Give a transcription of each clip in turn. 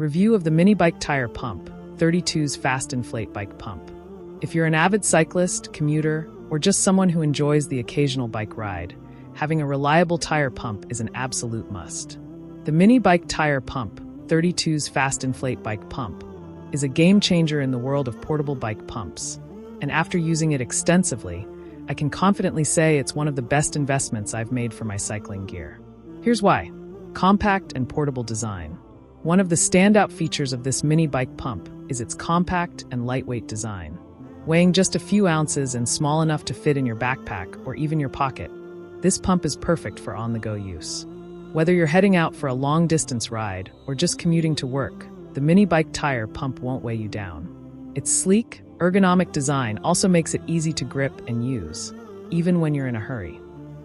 Review of the Mini Bike Tire Pump, 32's Fast Inflate Bike Pump. If you're an avid cyclist, commuter, or just someone who enjoys the occasional bike ride, having a reliable tire pump is an absolute must. The Mini Bike Tire Pump, 32's Fast Inflate Bike Pump, is a game changer in the world of portable bike pumps. And after using it extensively, I can confidently say it's one of the best investments I've made for my cycling gear. Here's why. Compact and portable design. One of the standout features of this mini bike pump is its compact and lightweight design. Weighing just a few ounces and small enough to fit in your backpack or even your pocket, this pump is perfect for on-the-go use. Whether you're heading out for a long-distance ride or just commuting to work, the mini bike tire pump won't weigh you down. Its sleek, ergonomic design also makes it easy to grip and use, even when you're in a hurry.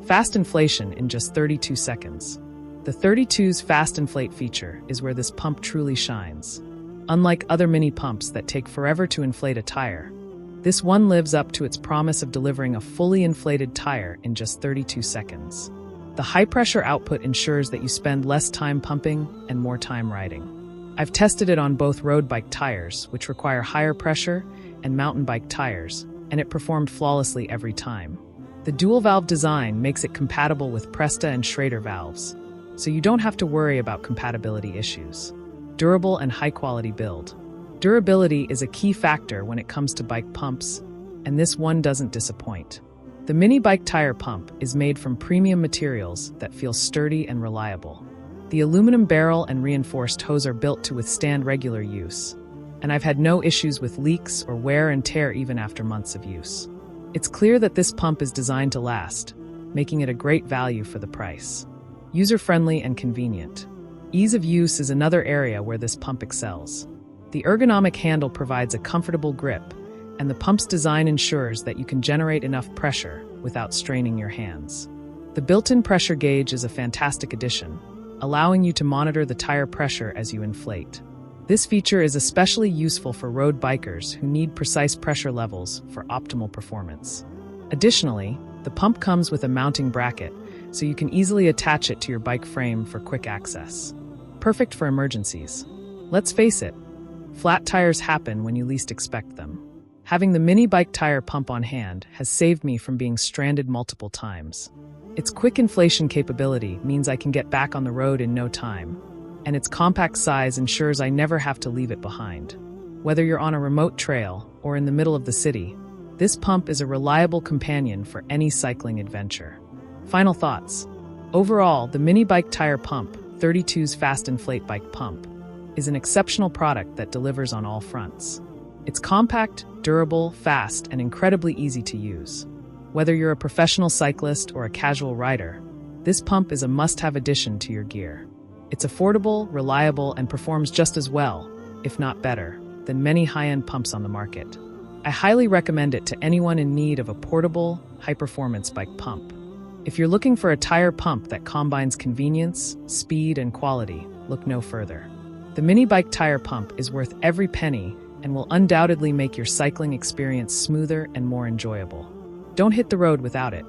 Fast inflation in just 32 seconds. The 32's Fast Inflate feature is where this pump truly shines. Unlike other mini pumps that take forever to inflate a tire, this one lives up to its promise of delivering a fully inflated tire in just 32 seconds. The high-pressure output ensures that you spend less time pumping and more time riding. I've tested it on both road bike tires, which require higher pressure, and mountain bike tires, and it performed flawlessly every time. The dual-valve design makes it compatible with Presta and Schrader valves, so you don't have to worry about compatibility issues. Durable and high-quality build. Durability is a key factor when it comes to bike pumps, and this one doesn't disappoint. The mini bike tire pump is made from premium materials that feel sturdy and reliable. The aluminum barrel and reinforced hose are built to withstand regular use, and I've had no issues with leaks or wear and tear even after months of use. It's clear that this pump is designed to last, making it a great value for the price. User-friendly and convenient. Ease of use is another area where this pump excels. The ergonomic handle provides a comfortable grip, and the pump's design ensures that you can generate enough pressure without straining your hands. The built-in pressure gauge is a fantastic addition, allowing you to monitor the tire pressure as you inflate. This feature is especially useful for road bikers who need precise pressure levels for optimal performance. Additionally, the pump comes with a mounting bracket, so you can easily attach it to your bike frame for quick access. Perfect for emergencies. Let's face it, flat tires happen when you least expect them. Having the mini bike tire pump on hand has saved me from being stranded multiple times. Its quick inflation capability means I can get back on the road in no time, and its compact size ensures I never have to leave it behind. Whether you're on a remote trail or in the middle of the city, this pump is a reliable companion for any cycling adventure. Final thoughts. Overall, the Mini Bike Tire Pump, 32's Fast Inflate Bike Pump, is an exceptional product that delivers on all fronts. It's compact, durable, fast, and incredibly easy to use. Whether you're a professional cyclist or a casual rider, this pump is a must-have addition to your gear. It's affordable, reliable, and performs just as well, if not better, than many high-end pumps on the market. I highly recommend it to anyone in need of a portable, high-performance bike pump. If you're looking for a tire pump that combines convenience, speed, and quality, look no further. The Mini Bike Tire Pump is worth every penny and will undoubtedly make your cycling experience smoother and more enjoyable. Don't hit the road without it.